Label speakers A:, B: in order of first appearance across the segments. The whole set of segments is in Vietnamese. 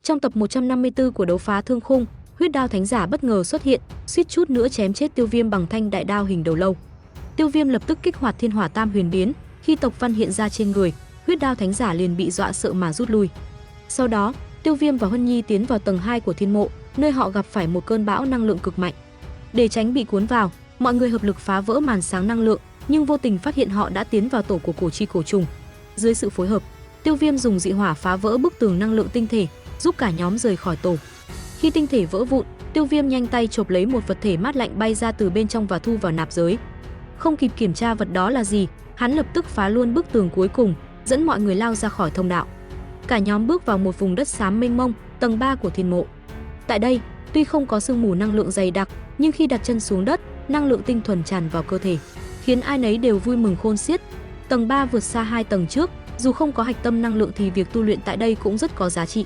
A: Trong tập 154 của đấu phá thương khung, huyết đao thánh giả bất ngờ xuất hiện, suýt chút nữa chém chết Tiêu Viêm bằng thanh đại đao hình đầu lâu. Tiêu Viêm lập tức kích hoạt thiên hỏa tam huyền biến, khi tộc văn hiện ra trên người, huyết đao thánh giả liền bị dọa sợ mà rút lui. Sau đó, Tiêu Viêm và Huân Nhi tiến vào tầng 2 của thiên mộ, nơi họ gặp phải một cơn bão năng lượng cực mạnh. Để tránh bị cuốn vào, mọi người hợp lực phá vỡ màn sáng năng lượng, nhưng vô tình phát hiện họ đã tiến vào tổ của cổ chi cổ trùng. Dưới sự phối hợp, Tiêu Viêm dùng dị hỏa phá vỡ bức tường năng lượng tinh thể, giúp cả nhóm rời khỏi tổ. Khi tinh thể vỡ vụn, Tiêu Viêm nhanh tay chộp lấy một vật thể mát lạnh bay ra từ bên trong và thu vào nạp giới. Không kịp kiểm tra vật đó là gì, hắn lập tức phá luôn bức tường cuối cùng, dẫn mọi người lao ra khỏi thông đạo. Cả nhóm bước vào một vùng đất xám mênh mông, tầng 3 của thiên mộ. Tại đây, tuy không có sương mù năng lượng dày đặc, nhưng khi đặt chân xuống đất, năng lượng tinh thuần tràn vào cơ thể, khiến ai nấy đều vui mừng khôn xiết. Tầng 3 vượt xa 2 tầng trước, dù không có hạch tâm năng lượng thì việc tu luyện tại đây cũng rất có giá trị.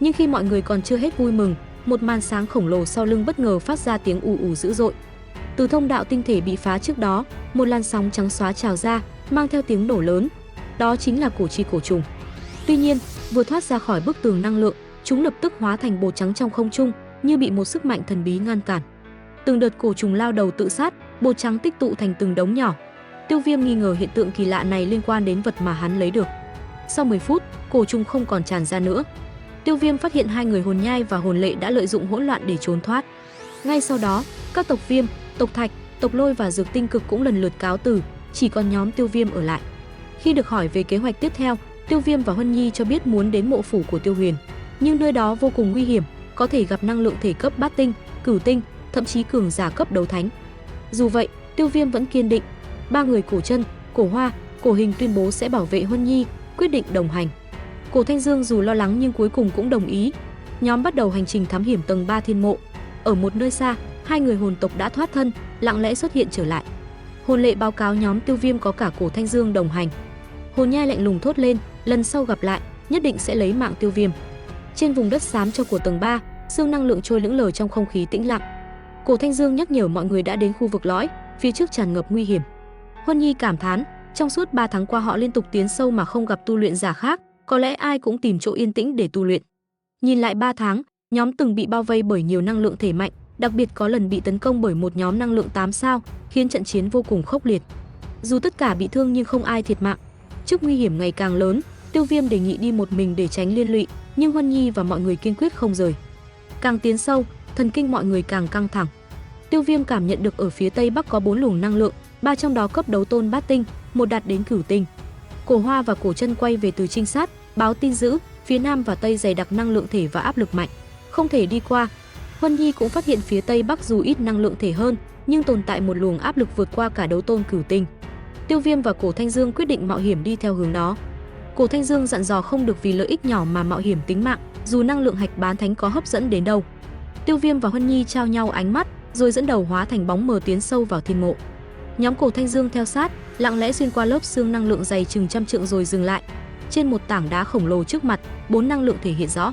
A: Nhưng khi mọi người còn chưa hết vui mừng, một màn sáng khổng lồ sau lưng bất ngờ phát ra tiếng ù ù dữ dội. Từ thông đạo tinh thể bị phá trước đó, một làn sóng trắng xóa trào ra, mang theo tiếng nổ lớn. Đó chính là cổ chi cổ trùng. Tuy nhiên, vừa thoát ra khỏi bức tường năng lượng, chúng lập tức hóa thành bột trắng trong không trung, như bị một sức mạnh thần bí ngăn cản. Từng đợt cổ trùng lao đầu tự sát, bột trắng tích tụ thành từng đống nhỏ. Tiêu Viêm nghi ngờ hiện tượng kỳ lạ này liên quan đến vật mà hắn lấy được. Sau 10 phút, cổ trùng không còn tràn ra nữa. Tiêu Viêm phát hiện hai người hồn nhai và hồn lệ đã lợi dụng hỗn loạn để trốn thoát. Ngay sau đó, các tộc Viêm, tộc Thạch, tộc Lôi và Dược Tinh Cực cũng lần lượt cáo từ, chỉ còn nhóm Tiêu Viêm ở lại. Khi được hỏi về kế hoạch tiếp theo, Tiêu Viêm và Huân Nhi cho biết muốn đến mộ phủ của Tiêu Huyền, nhưng nơi đó vô cùng nguy hiểm, có thể gặp năng lượng thể cấp bát tinh, cửu tinh, thậm chí cường giả cấp đấu thánh. Dù vậy, Tiêu Viêm vẫn kiên định. Ba người Cổ Chân, Cổ Hoa, Cổ Hình tuyên bố sẽ bảo vệ Huân Nhi, quyết định đồng hành. Cổ Thanh Dương dù lo lắng nhưng cuối cùng cũng đồng ý. Nhóm bắt đầu hành trình thám hiểm tầng 3 thiên mộ. Ở một nơi xa, hai người hồn tộc đã thoát thân, lặng lẽ xuất hiện trở lại. Hồn lệ báo cáo nhóm Tiêu Viêm có cả Cổ Thanh Dương đồng hành. Hồn nhai lạnh lùng thốt lên, lần sau gặp lại, nhất định sẽ lấy mạng Tiêu Viêm. Trên vùng đất xám cho của tầng 3, sương năng lượng trôi lững lờ trong không khí tĩnh lặng. Cổ Thanh Dương nhắc nhở mọi người đã đến khu vực lõi, phía trước tràn ngập nguy hiểm. Huân Nhi cảm thán, trong suốt 3 tháng qua họ liên tục tiến sâu mà không gặp tu luyện giả khác, có lẽ ai cũng tìm chỗ yên tĩnh để tu luyện. Nhìn lại 3 tháng, nhóm từng bị bao vây bởi nhiều năng lượng thể mạnh, đặc biệt có lần bị tấn công bởi một nhóm năng lượng 8 sao, khiến trận chiến vô cùng khốc liệt. Dù tất cả bị thương nhưng không ai thiệt mạng. Trước nguy hiểm ngày càng lớn, Tiêu Viêm đề nghị đi một mình để tránh liên lụy, nhưng Huân Nhi và mọi người kiên quyết không rời. Càng tiến sâu, thần kinh mọi người càng căng thẳng. Tiêu Viêm cảm nhận được ở phía tây bắc có 4 luồng năng lượng, 3 trong đó cấp đấu tôn bát tinh, một đạt đến cửu tinh. Cổ Hoa và Cổ Chân quay về từ trinh sát, báo tin dữ, phía nam và tây dày đặc năng lượng thể và áp lực mạnh, không thể đi qua. Huân Nhi cũng phát hiện phía tây bắc dù ít năng lượng thể hơn, nhưng tồn tại một luồng áp lực vượt qua cả đấu tôn cửu tinh. Tiêu Viêm và Cổ Thanh Dương quyết định mạo hiểm đi theo hướng đó. Cổ Thanh Dương dặn dò không được vì lợi ích nhỏ mà mạo hiểm tính mạng, dù năng lượng hạch bán thánh có hấp dẫn đến đâu. Tiêu Viêm và Huân Nhi trao nhau ánh mắt, rồi dẫn đầu hóa thành bóng mờ tiến sâu vào thiên mộ. Nhóm Cổ Thanh Dương theo sát, lặng lẽ xuyên qua lớp xương năng lượng dày chừng trăm trượng rồi dừng lại. Trên một tảng đá khổng lồ trước mặt, 4 năng lượng thể hiện rõ.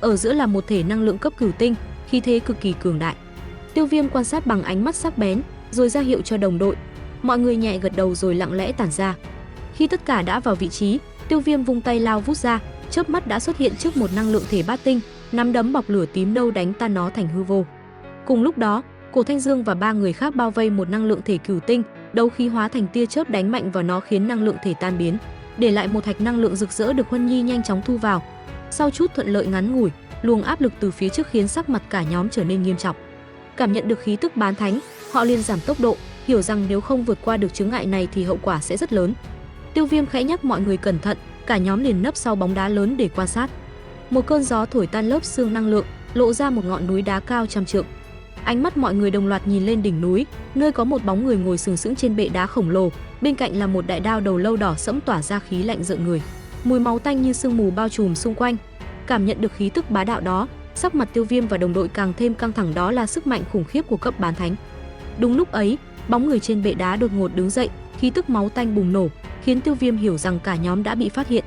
A: Ở giữa là một thể năng lượng cấp cửu tinh, khí thế cực kỳ cường đại. Tiêu Viêm quan sát bằng ánh mắt sắc bén, rồi ra hiệu cho đồng đội. Mọi người nhẹ gật đầu rồi lặng lẽ tản ra. Khi tất cả đã vào vị trí, Tiêu Viêm vung tay lao vút ra, chớp mắt đã xuất hiện trước một năng lượng thể bát tinh, nắm đấm bọc lửa tím đâu đánh tan nó thành hư vô. Cùng lúc đó, Cổ Thanh Dương và 3 người khác bao vây một năng lượng thể cửu tinh, đấu khí hóa thành tia chớp đánh mạnh vào nó khiến năng lượng thể tan biến, để lại một thạch năng lượng rực rỡ được Huân Nhi nhanh chóng thu vào. Sau chút thuận lợi ngắn ngủi, luồng áp lực từ phía trước khiến sắc mặt cả nhóm trở nên nghiêm trọng. Cảm nhận được khí tức bán thánh, họ liền giảm tốc độ, hiểu rằng nếu không vượt qua được chướng ngại này thì hậu quả sẽ rất lớn. Tiêu Viêm khẽ nhắc mọi người cẩn thận, cả nhóm liền nấp sau bóng đá lớn để quan sát. Một cơn gió thổi tan lớp xương năng lượng, lộ ra một ngọn núi đá cao trăm trượng. Ánh mắt mọi người đồng loạt nhìn lên đỉnh núi, nơi có một bóng người ngồi sừng sững trên bệ đá khổng lồ, bên cạnh là một đại đao đầu lâu đỏ sẫm tỏa ra khí lạnh rợn người. Mùi máu tanh như sương mù bao trùm xung quanh. Cảm nhận được khí tức bá đạo đó, sắc mặt Tiêu Viêm và đồng đội càng thêm căng thẳng, đó là sức mạnh khủng khiếp của cấp bán thánh. Đúng lúc ấy, bóng người trên bệ đá đột ngột đứng dậy, khí tức máu tanh bùng nổ, khiến Tiêu Viêm hiểu rằng cả nhóm đã bị phát hiện.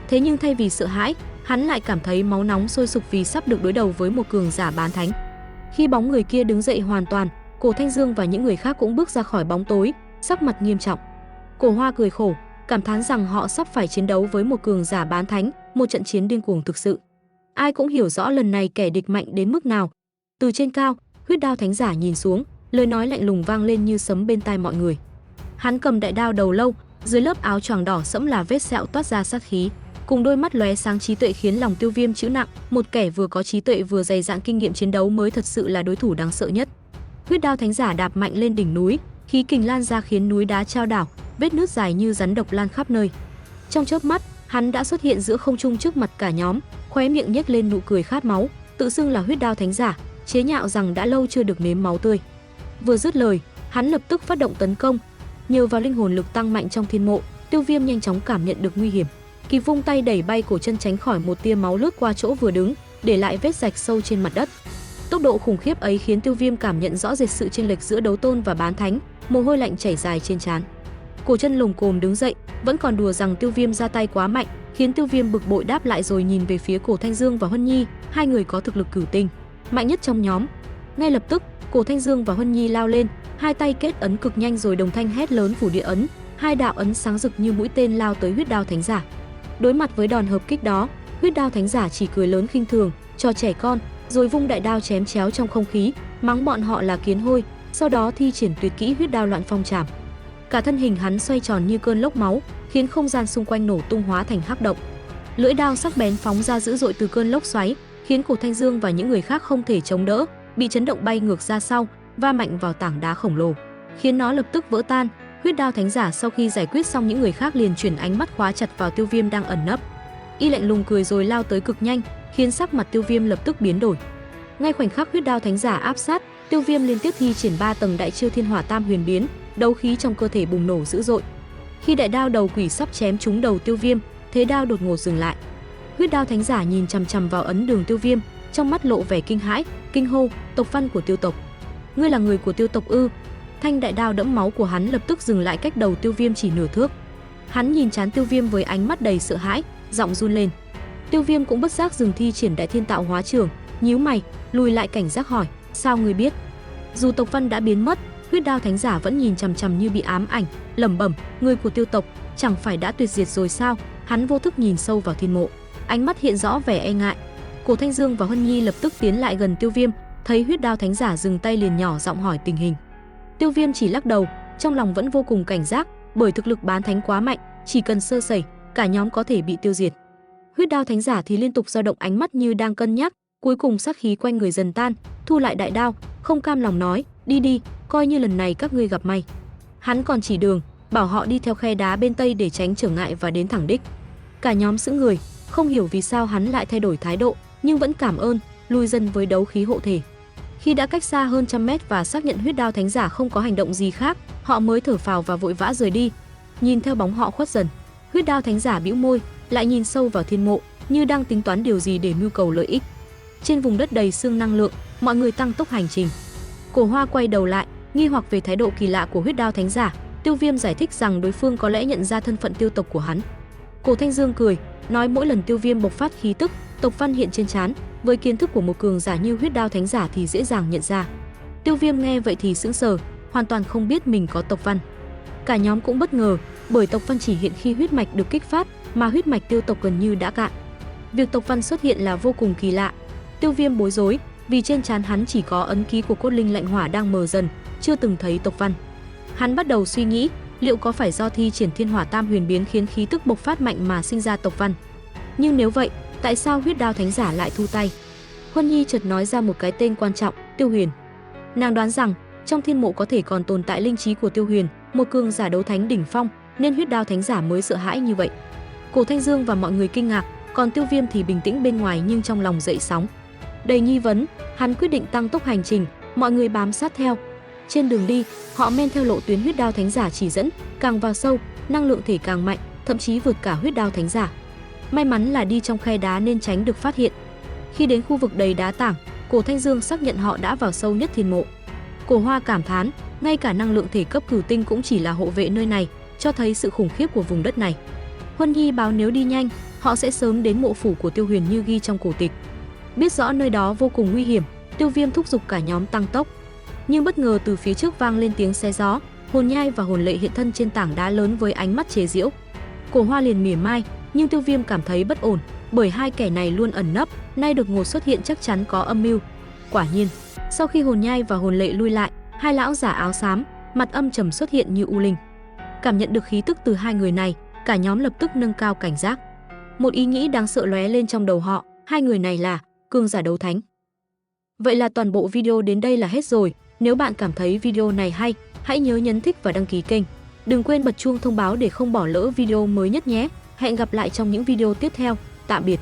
A: Thế nhưng thay vì sợ hãi, hắn lại cảm thấy máu nóng sôi sục vì sắp được đối đầu với một cường giả bán thánh. Khi bóng người kia đứng dậy hoàn toàn, Cổ Thanh Dương và những người khác cũng bước ra khỏi bóng tối, sắc mặt nghiêm trọng. Cổ Hoa cười khổ, cảm thán rằng họ sắp phải chiến đấu với một cường giả bán thánh, một trận chiến điên cuồng thực sự. Ai cũng hiểu rõ lần này kẻ địch mạnh đến mức nào. Từ trên cao, Huyết Đao Thánh Giả nhìn xuống, lời nói lạnh lùng vang lên như sấm bên tai mọi người. Hắn cầm đại đao đầu lâu, dưới lớp áo choàng đỏ sẫm là vết sẹo toát ra sát khí, cùng đôi mắt lóe sáng trí tuệ khiến lòng Tiêu Viêm chịu nặng. Một kẻ vừa có trí tuệ vừa dày dạn kinh nghiệm chiến đấu mới thật sự là đối thủ đáng sợ nhất. Huyết Đao Thánh Giả đạp mạnh lên đỉnh núi, khí kình lan ra khiến núi đá chao đảo, vết nứt dài như rắn độc lan khắp nơi. Trong chớp mắt, hắn đã xuất hiện giữa không trung trước mặt cả nhóm, khóe miệng nhếch lên nụ cười khát máu, tự xưng là Huyết Đao Thánh Giả, chế nhạo rằng đã lâu chưa được nếm máu tươi. Vừa dứt lời, hắn lập tức phát động tấn công. Nhờ vào linh hồn lực tăng mạnh trong thiên mộ, Tiêu Viêm nhanh chóng cảm nhận được nguy hiểm, kịp vung tay đẩy bay cổ chân tránh khỏi một tia máu lướt qua chỗ vừa đứng, để lại vết rạch sâu trên mặt đất. Tốc độ khủng khiếp ấy khiến Tiêu Viêm cảm nhận rõ rệt sự chênh lệch giữa đấu tôn và bán thánh, mồ hôi lạnh chảy dài trên trán. Cổ chân lồm cồm đứng dậy, vẫn còn đùa rằng Tiêu Viêm ra tay quá mạnh, khiến Tiêu Viêm bực bội đáp lại rồi nhìn về phía Cổ Thanh Dương và Huân Nhi, hai người có thực lực cửu tinh, mạnh nhất trong nhóm. Ngay lập tức, Cổ Thanh Dương và Huân Nhi lao lên, hai tay kết ấn cực nhanh rồi đồng thanh hét lớn phủ địa ấn, hai đạo ấn sáng rực như mũi tên lao tới Huyết Đao Thánh Giả. Đối mặt với đòn hợp kích đó, Huyết Đao Thánh Giả chỉ cười lớn khinh thường, trò trẻ con, rồi vung đại đao chém chéo trong không khí, mắng bọn họ là kiến hôi, sau đó thi triển tuyệt kỹ Huyết Đao Loạn Phong Trảm. Cả thân hình hắn xoay tròn như cơn lốc máu, khiến không gian xung quanh nổ tung hóa thành hắc động. Lưỡi đao sắc bén phóng ra dữ dội từ cơn lốc xoáy, khiến Cổ Thanh Dương và những người khác không thể chống đỡ, bị chấn động bay ngược ra sau, va mạnh vào tảng đá khổng lồ, khiến nó lập tức vỡ tan. Huyết Đao Thánh Giả sau khi giải quyết xong những người khác liền chuyển ánh mắt khóa chặt vào Tiêu Viêm đang ẩn nấp. Y lạnh lùng cười rồi lao tới cực nhanh, khiến sắc mặt Tiêu Viêm lập tức biến đổi. Ngay khoảnh khắc Huyết Đao Thánh Giả áp sát, Tiêu Viêm liên tiếp thi triển 3 tầng đại chiêu Thiên Hỏa Tam Huyền Biến, đấu khí trong cơ thể bùng nổ dữ dội. Khi đại đao đầu quỷ sắp chém trúng đầu Tiêu Viêm, thế đao đột ngột dừng lại. Huyết Đao Thánh Giả nhìn chằm chằm vào ấn đường Tiêu Viêm, trong mắt lộ vẻ kinh hãi, kinh hô: "Tộc văn của Tiêu tộc, ngươi là người của Tiêu tộc ư?" Thanh đại đao đẫm máu của hắn lập tức dừng lại cách đầu Tiêu Viêm chỉ nửa thước. Hắn nhìn trán Tiêu Viêm với ánh mắt đầy sợ hãi, giọng run lên. Tiêu Viêm cũng bất giác dừng thi triển Đại Thiên Tạo Hóa Trường, nhíu mày, lùi lại cảnh giác hỏi: "Sao ngươi biết?" Dù tộc văn đã biến mất, Huyết Đao Thánh Giả vẫn nhìn chằm chằm như bị ám ảnh, lẩm bẩm: "Người của Tiêu tộc chẳng phải đã tuyệt diệt rồi sao?" Hắn vô thức nhìn sâu vào thiên mộ, ánh mắt hiện rõ vẻ e ngại. Cổ Thanh Dương và Huân Nhi lập tức tiến lại gần Tiêu Viêm, thấy Huyết Đao Thánh Giả dừng tay liền nhỏ giọng hỏi tình hình. Tiêu Viêm chỉ lắc đầu, trong lòng vẫn vô cùng cảnh giác, bởi thực lực bán thánh quá mạnh, chỉ cần sơ sẩy, cả nhóm có thể bị tiêu diệt. Huyết Đao Thánh Giả thì liên tục dao động ánh mắt như đang cân nhắc, cuối cùng sát khí quanh người dần tan, thu lại đại đao, không cam lòng nói: "Đi đi, coi như lần này các ngươi gặp may." Hắn còn chỉ đường, bảo họ đi theo khe đá bên tây để tránh trở ngại và đến thẳng đích. Cả nhóm sững người, không hiểu vì sao hắn lại thay đổi thái độ, nhưng vẫn cảm ơn, lùi dần với đấu khí hộ thể. Khi đã cách xa hơn 100 mét và xác nhận Huyết Đao Thánh Giả không có hành động gì khác, họ mới thở phào và vội vã rời đi. Nhìn theo bóng họ khuất dần, Huyết Đao Thánh Giả bĩu môi, lại nhìn sâu vào thiên mộ, như đang tính toán điều gì để mưu cầu lợi ích. Trên vùng đất đầy xương năng lượng, mọi người tăng tốc hành trình. Cổ Hoa quay đầu lại, nghi hoặc về thái độ kỳ lạ của Huyết Đao Thánh Giả. Tiêu Viêm giải thích rằng đối phương có lẽ nhận ra thân phận Tiêu tộc của hắn. Cổ Thanh Dương cười, nói mỗi lần Tiêu Viêm bộc phát khí tức, tộc văn hiện trên trán, với kiến thức của một cường giả như Huyết Đao Thánh Giả thì dễ dàng nhận ra. Tiêu Viêm nghe vậy thì sững sờ, hoàn toàn không biết mình có tộc văn. Cả nhóm cũng bất ngờ, bởi tộc văn chỉ hiện khi huyết mạch được kích phát, mà huyết mạch Tiêu tộc gần như đã cạn. Việc tộc văn xuất hiện là vô cùng kỳ lạ. Tiêu Viêm bối rối, vì trên trán hắn chỉ có ấn ký của cốt linh lạnh hỏa đang mờ dần, chưa từng thấy tộc văn. Hắn bắt đầu suy nghĩ, liệu có phải do thi triển Thiên Hỏa Tam Huyền Biến khiến khí tức bộc phát mạnh mà sinh ra tộc văn? Nhưng nếu vậy, tại sao Huyết Đao Thánh Giả lại thu tay? Huân Nhi chợt nói ra một cái tên quan trọng, Tiêu Huyền. Nàng đoán rằng trong thiên mộ có thể còn tồn tại linh trí của Tiêu Huyền, một cường giả đấu thánh đỉnh phong, nên Huyết Đao Thánh Giả mới sợ hãi như vậy. Cổ Thanh Dương và mọi người kinh ngạc, còn Tiêu Viêm thì bình tĩnh bên ngoài nhưng trong lòng dậy sóng. Đầy nghi vấn, hắn quyết định tăng tốc hành trình, mọi người bám sát theo. Trên đường đi, họ men theo lộ tuyến Huyết Đao Thánh Giả chỉ dẫn, càng vào sâu, năng lượng thể càng mạnh, thậm chí vượt cả Huyết Đao Thánh Giả. May mắn là đi trong khe đá nên tránh được phát hiện. Khi đến khu vực đầy đá tảng, Cổ Thanh Dương xác nhận họ đã vào sâu nhất thiên mộ. Cổ Hoa cảm thán, ngay cả năng lượng thể cấp cửu tinh cũng chỉ là hộ vệ nơi này, cho thấy sự khủng khiếp của vùng đất này. Huân Nhi báo nếu đi nhanh, họ sẽ sớm đến mộ phủ của Tiêu Huyền như ghi trong cổ tịch. Biết rõ nơi đó vô cùng nguy hiểm, Tiêu Viêm thúc giục cả nhóm tăng tốc. Nhưng bất ngờ từ phía trước vang lên tiếng xé gió, Hồn Nhai và Hồn Lệ hiện thân trên tảng đá lớn với ánh mắt chế giễu. Cổ Hoa liền mỉa mai, nhưng Tiêu Viêm cảm thấy bất ổn, bởi hai kẻ này luôn ẩn nấp, nay đột ngột xuất hiện chắc chắn có âm mưu. Quả nhiên, sau khi hồn nhai và hồn lệ lui lại, hai lão giả áo xám, mặt âm trầm xuất hiện như u linh. Cảm nhận được khí tức từ hai người này, cả nhóm lập tức nâng cao cảnh giác. Một ý nghĩ đáng sợ lóe lên trong đầu họ, hai người này là cường giả đấu thánh. Vậy là toàn bộ video đến đây là hết rồi. Nếu bạn cảm thấy video này hay, hãy nhớ nhấn thích và đăng ký kênh. Đừng quên bật chuông thông báo để không bỏ lỡ video mới nhất nhé. Hẹn gặp lại trong những video tiếp theo. Tạm biệt.